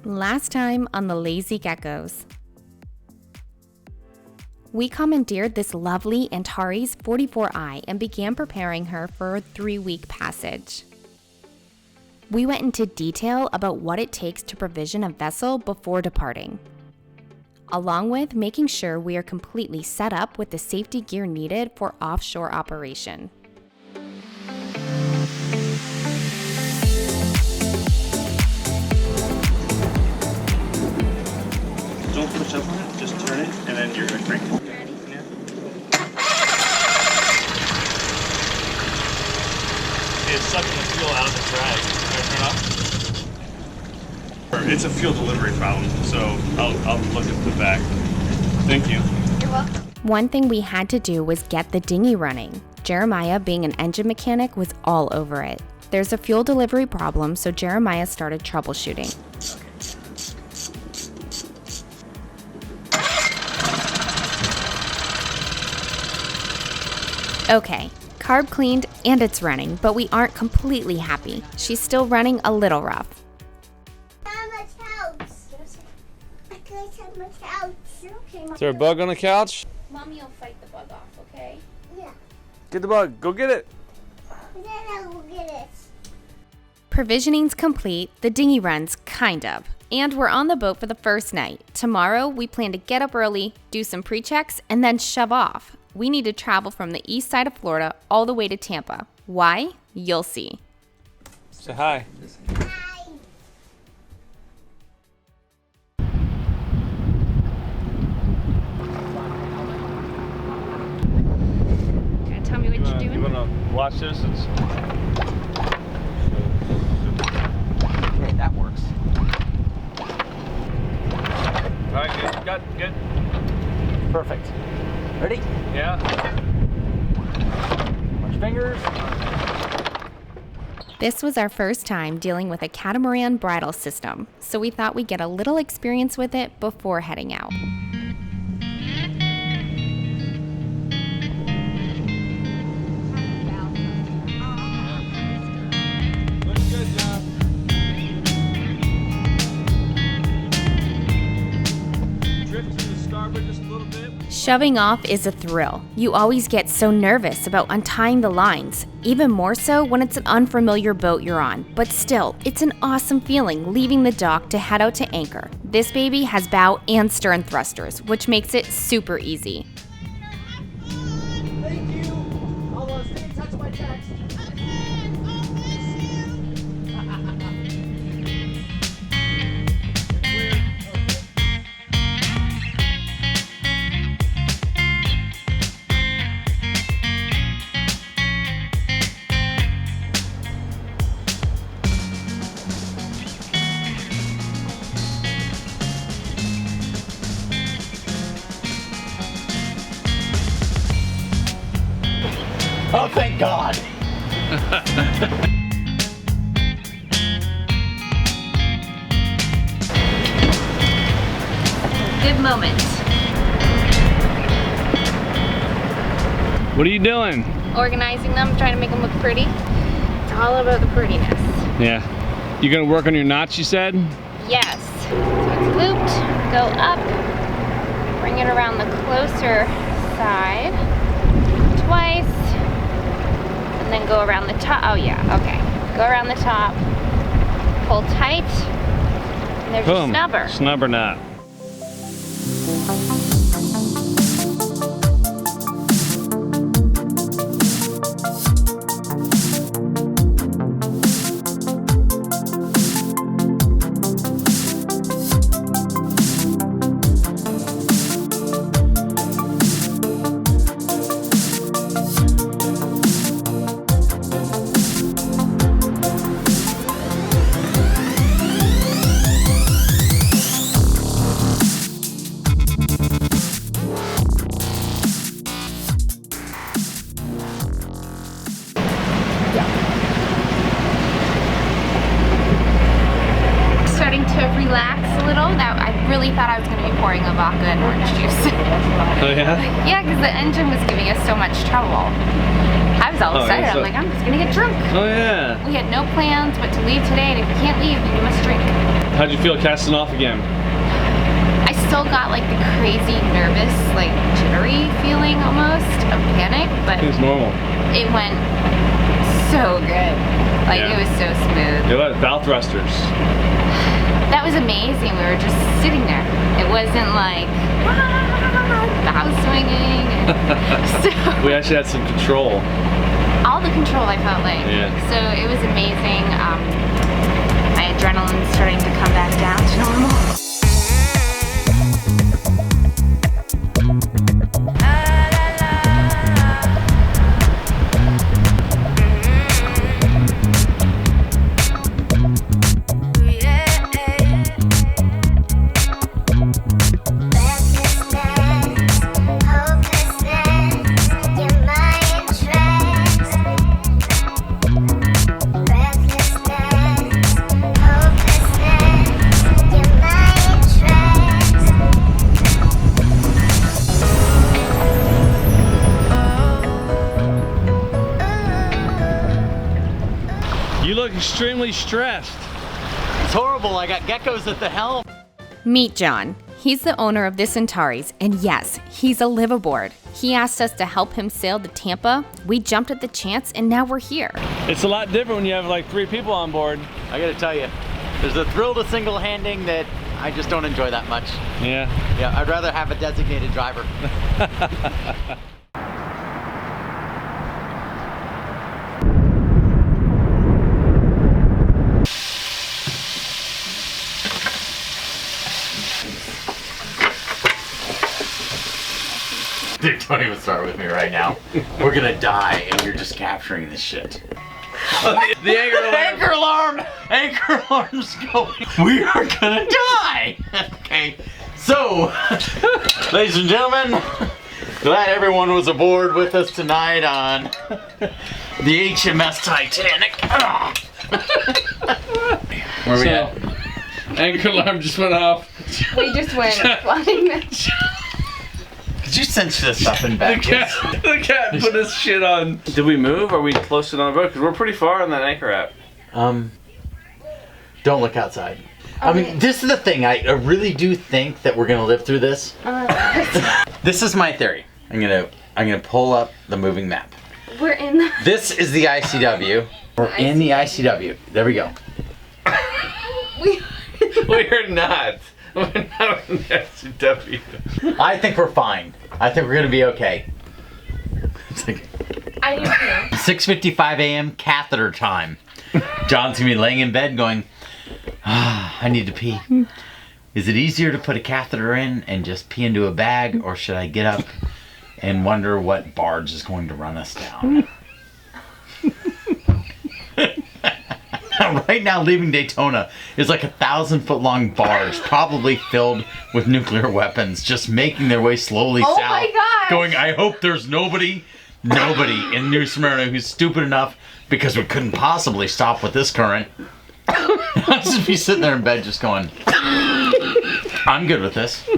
Last time on the Lazy Geckos. We commandeered this lovely Antares 44i and began preparing her for a 3-week passage. We went into detail about what it takes to provision a vessel before departing, along with making sure we are completely set up with the safety gear needed for offshore operation. Don't push up on it, just turn it, and then you're gonna crank it. Ready? Yeah. It's sucking the fuel out of the drag. Can I turn off? It's a fuel delivery problem, so I'll look at the back. Thank you. You're welcome. One thing we had to do was get the dinghy running. Jeremiah, being an engine mechanic, was all over it. There's a fuel delivery problem, so Jeremiah started troubleshooting. Okay, carb cleaned and it's running, but we aren't completely happy. She's still running a little rough. Is there a bug on the couch? Mommy will fight the bug off, okay? Yeah. Get the bug. Go get it. Then I'll get it. Provisioning's complete, the dinghy runs, kind of. And we're on the boat for the first night. Tomorrow, we plan to get up early, do some pre-checks, and then shove off. We need to travel from the east side of Florida all the way to Tampa. Why? You'll see. Say hi. Hi. Gonna tell me what you're doing? You wanna watch this? Okay, that works. All right, good. Perfect. Ready? Yeah. Watch fingers. This was our first time dealing with a catamaran bridle system, so we thought we'd get a little experience with it before heading out. Looks good, John. Drift to the starboard just a little bit. Shoving off is a thrill. You always get so nervous about untying the lines, even more so when it's an unfamiliar boat you're on. But still, it's an awesome feeling leaving the dock to head out to anchor. This baby has bow and stern thrusters, which makes it super easy. Thank you. I'll stay in touch by text. Oh, thank God. Good moment. What are you doing? Organizing them, trying to make them look pretty. It's all about the prettiness. Yeah. You gonna work on your knots, you said? Yes. So it's looped, go up, bring it around the closer side twice, and then go around the top. Oh yeah, okay. Go around the top, pull tight, and there's your Boom. snubber. Snubber knot. Starting to relax a little. Now I really thought I was going to be pouring a vodka and orange juice. Oh yeah? Yeah, because the engine was giving us so much trouble. I was all excited. I'm like, I'm just going to get drunk. Oh yeah. We had no plans but to leave today, and if you can't leave, then you must drink. How'd you feel casting off again? I still got like the crazy nervous, like jittery feeling almost of panic, but It's normal. it went so good. Like Yeah. it was so smooth. It was bow thrusters. That was amazing. We were just sitting there. It wasn't like bow swinging. So We actually had some control. all the control I felt like. Yeah. So it was amazing. My adrenaline's starting to come back down to normal. You look extremely stressed. It's horrible. I got geckos at the helm. Meet John. He's the owner of this Antares, and yes, he's a liveaboard. He asked us to help him sail to Tampa. We jumped at the chance, and now we're here. It's a lot different when you have like 3 people on board. I gotta tell you, there's a thrill to single-handing that I just don't enjoy that much. Yeah. Yeah, I'd rather have a designated driver. Dude, don't even start with me right now. We're gonna die and you're just capturing this shit. The anchor alarm. Anchor alarm! Anchor alarm's going. We are gonna die! Okay, so, ladies and gentlemen, glad everyone was aboard with us tonight on the HMS Titanic. Where we at? Anchor alarm just went off. We just went flying. Could you cinch this up in back? The cat put his shit on. Did we move? Are we close to another boat? Because we're pretty far on that anchor app. Don't look outside. I mean, this is the thing. I really do think that we're gonna live through this. This is my theory. I'm gonna pull up the moving map. We're in the... This is the ICW. We're in the ICW. There we go. We're not. We're not in the SCW. I think we're fine. I think we're gonna be okay. It's like I do too. 6:55 a.m. catheter time. John's gonna be laying in bed going, I need to pee. Is it easier to put a catheter in and just pee into a bag, or should I get up and wonder what barge is going to run us down? Right now, leaving Daytona is like 1,000-foot-long barge, probably filled with nuclear weapons, just making their way slowly south. my gosh. Going, I hope there's nobody in New Smyrna who's stupid enough, because we couldn't possibly stop with this current. I'll just be sitting there in bed just going, I'm good with this.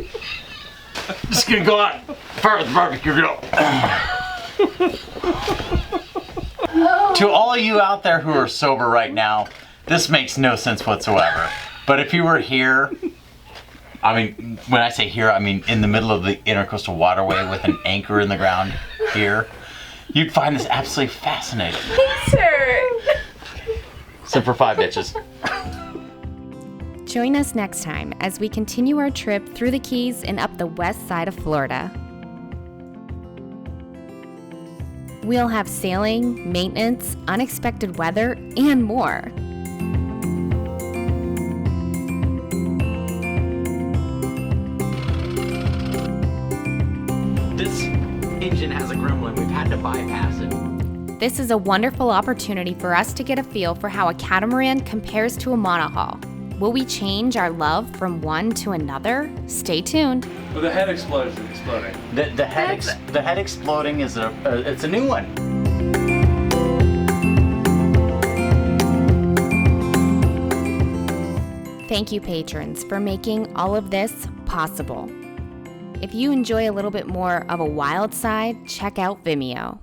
Just gonna go out, fire with the barbecue grill. To all you out there who are sober right now, this makes no sense whatsoever. But if you were here, I mean, when I say here, I mean in the middle of the intercoastal waterway with an anchor in the ground here, you'd find this absolutely fascinating. So for 5 bitches. Join us next time as we continue our trip through the Keys and up the west side of Florida. We'll have sailing, maintenance, unexpected weather, and more. This engine has a gremlin. We've had to bypass it. This is a wonderful opportunity for us to get a feel for how a catamaran compares to a monohull. Will we change our love from one to another? Stay tuned. With the head exploding. The head exploding is it's a new one. Thank you, patrons, for making all of this possible. If you enjoy a little bit more of a wild side, check out Vimeo.